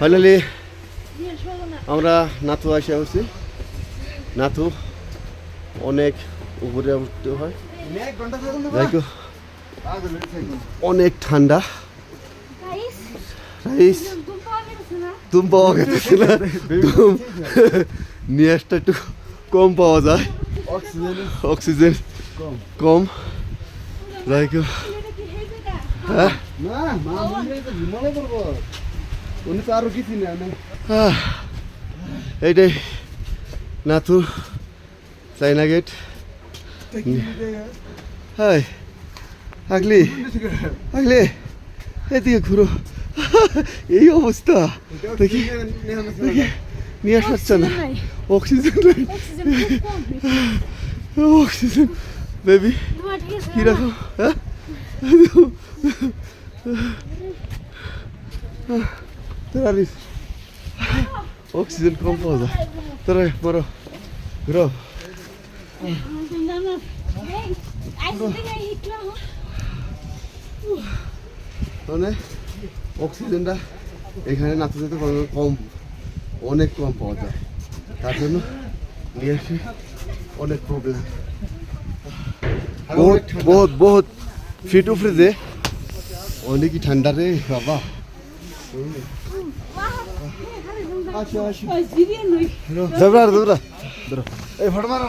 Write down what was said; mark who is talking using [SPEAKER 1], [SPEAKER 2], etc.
[SPEAKER 1] Finally আমরা নাথু আসে হচ্ছি। নাথু অনেক উপরে উঠতে হয়, অনেক ঠান্ডা। রাইস তুম পাওয়া গেছে না, নিয়াসটা একটু কম পাওয়া যায়, অক্সিজেন কম। হ্যাঁ এইটাই নাথু চাইনা গেট। হাই আগলি আগলি এদিকে ঘুরো। এই অবস্থা দেখি নিয়ে আসছে না, অক্সিজেন অক্সিজেন বেবি কি রাখো। হ্যাঁ অক্সিজেন কম পাওয়া যায়। তোরা বড় ঘুরো। মানে অক্সিজেনটা এখানে নাচতে কম, অনেক কম পাওয়া যায়, তার জন্য নিয়ে আসি অনেক প্রবলেম। বহুত বহুত বহুত ফিট উপরে যে অনেকই ঠান্ডা রে বাবা। এই ফটো মারা